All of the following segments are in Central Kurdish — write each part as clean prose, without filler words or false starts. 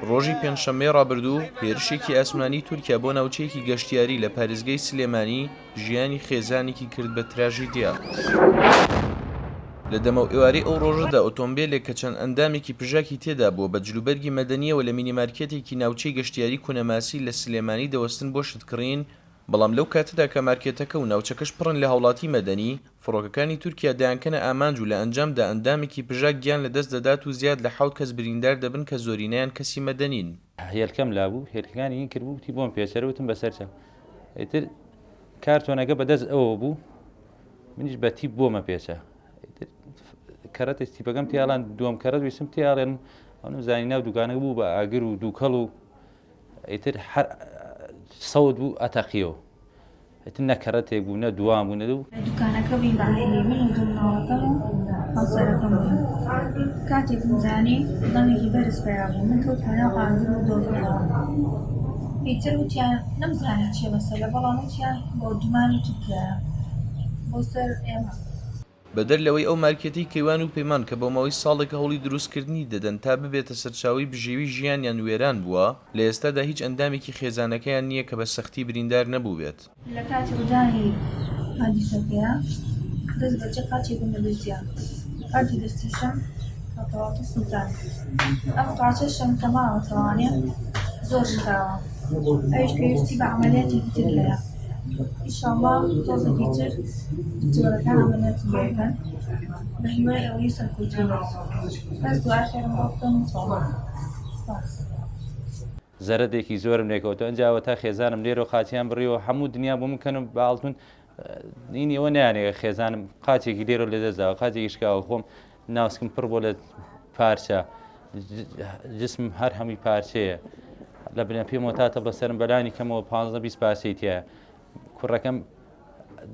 ڕۆژی پێنجشەممەی ڕابردوو هێرشێکی ئاسمانی تورکیا بۆ ناوچەیەکی گەشتیاری لە پارێزگای سلێمانی ژیانی خێزانێکی کرد بە تراژیدیا. لە دەمە و ئێوارەی ئەو ڕۆژەدا ئۆتۆمبیلێک کە چەند ئەندامێکی پژاکی تێدا بووە بە جلوبەرگی مەدەنیەوە لە مینیمارکێتێکی ناوچەی گەشتیاری کونەماسی لە سلێمانی دەوەستن بۆ شتکڕین، بەڵام لەو کاتەدا کە مارکێتەکە و ناوچەکەش پڕن لە هاوڵاتی مەدەنی، فڕۆکەکانی تورکیا دەیانکەنە ئامانج و لە ئەنجامدا ئەندامێکی پژاک گیان لەدەست دەدات و زیاد لە 7 کەس بریندار دەبن کە زۆرینەیان کەسی مەدەنین. هێلکەم لابوو، هێلکەکانی این کردبوو تی بۆم پێچەرەوتم بەسەرچە. ئیتر کارتۆنەکە بەدەست ئەوە بوو، منیش بە تیپ بۆمە پێچە. کەرەتە تیپەکەم تیاڵان دووەم کەرەت ویسم تیاڵێن ئەوم زانی ناو دوکانەکە بوو بە ئاگر و دووکەڵ و ئیتر هەر سەود بوو ئەتەقیەوە. ئیتر نە کەرەتێک بوو نە دوام بوو نەدەبوو. دوکانەکە بووی بە عینی من و دڵناوەکەم و هەڵسەرەکەم بووین. کاتێکم زانی دەمێکی بەرز پێیا بوو، من کەوتمە ناو قاندوو و دۆزینەوە. ئیتر وتیان نەمزانی چیە مەسەلە، بەڵام وتیان بۆ دومانی تورکیایە بۆ سەر ئێمە. بەدەر لەوەی ئەو مارکێتی کەیوان و پەیمان کە بۆ ماوەی ساڵێکە هەوڵی دروستکردنی دەدەن تا ببێتە سەرچاوی بژێوی ژیانیان وێران بووە، لە ئێستادا هیچ ئەندامێکی خێزانەکەیان نییە کە بە سەختی بریندار نەبوو بێت. لە کاتی ڕوودانی حادیسەکەیە دەست بەجێ قاچێکم لەدەستیان، کاتی دەستیشم کەتەواتی سووتان. ئەم قاچەشم کە ماوەتەوانێ زۆر شکاوە، ئەویش پێویستی بە عەمەلیاتێکی تر هەیە. ئینشاڵڵا تۆزێکی تر دکتۆرەکان عەمەلیاتی بۆ دەکەن بە هیوای ئەوەی سەرکەوتوو بێت. بەس دوعای خێرم بۆ بکەن ئینشاڵڵا. سپاس. زەرەدێکی زۆرم لێکەوتەوە ئەنجاوە تا خێزانم لێرە و قاچیان بڕیەوە هەموو دنیا بۆ مکەنم باڵتون این ئێوە نیانێگە خێزانم قاچێکی لێرە لەدەستداوە قاچێکی شکاوە خۆم ناوسکم پڕ بۆ لە پارچە جسم هەر هەمی پارچەیە لە بنە پێمەوە تاتە بەسەرم بەلانی کەمەوە 15-20 پارچەی تایە. کوڕەکەم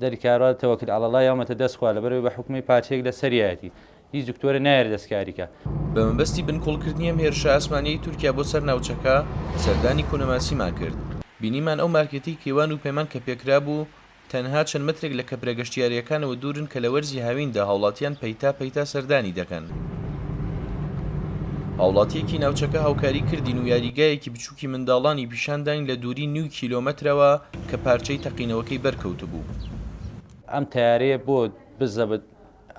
دەری کاروات تەوەکل عەڵەڵا یامەتە دەستخوا لەبەرەوەی بە حکومی پارچەیەک لە سەریایەتی هیچ دکتۆرە نایێت دەستکاریکە. بە مەبەستی بنکۆڵکردنی ئەم هێرشە ئاسمانیەی تورکیا بۆ سەر ناوچەکە سەردانی کونەماسیمان کرد. بینیمان ئەو مارکێتی کێوان و پەیمان کە پێکرا بوو تەنها چەند مترێک لە کەپرە گەشتیاریەکانەوە دوورن کە لە وەرزی هاویندا هاوڵاتیان پەیتا سەردانی دەکەن. هاوڵاتیەکی ناوچەکە هاوکاری کردین و یاریگایەکی بچووکی منداڵانی پیشانداین لە دووری 9 کیلۆمەترەوە کە پارچەی تەقینەوەکەی بەرکەوتو بوو. ئەم تیارەیە بۆ بزەبت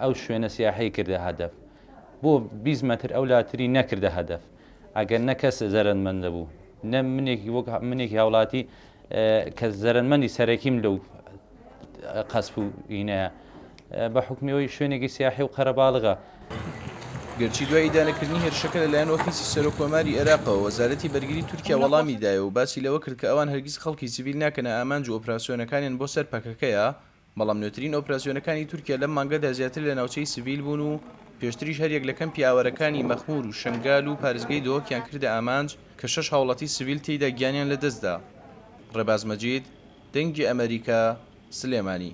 ئەو شوێنە سیاحی کردە هەدەف، بۆ 20 مەتر ئەو لاتری نەکردە هەدەف. ئەگەر نەکەس زەرەنمەندە بوو نە منێکی وەک منێکی هاوڵاتی کە زەرەنمەندی سەرەکیم لەو قەسپ و ئینەیە بە حکمیەوەی شوێنێکی سیاحی و قەرەباڵغە. گەرچی دوای ئیدانەکردنی هێرشەکە لەلایەن ئۆفیسی سەرۆکۆماری عێراقەوە وەزارەتی بەرگری تورکیا وەڵامی دایە و باسی لەوە کرد کە ئەوان هەرگیز خەڵکی سیڤیل ناکەنە ئامانج و ئۆپراسیۆنەکانیان بۆ سەر پەکەکەیە، بەڵام نوێترین ئۆپراسیۆنەکانی تورکیا لەم مانگەدا زیاتر لە ناوچەی سیڤیل بوون و پێشتریش هەریەک لە کەمپی ئاوەرەکانی مەخمور و شەنگال و پارێزگای دۆکیان کردە ئامانج کە 6 هاوڵاتی سیڤیل تێیدا گیانیان لەدەستدا. ڕێباز مەجید، دەنگی ئەمریکا، سلێمانی.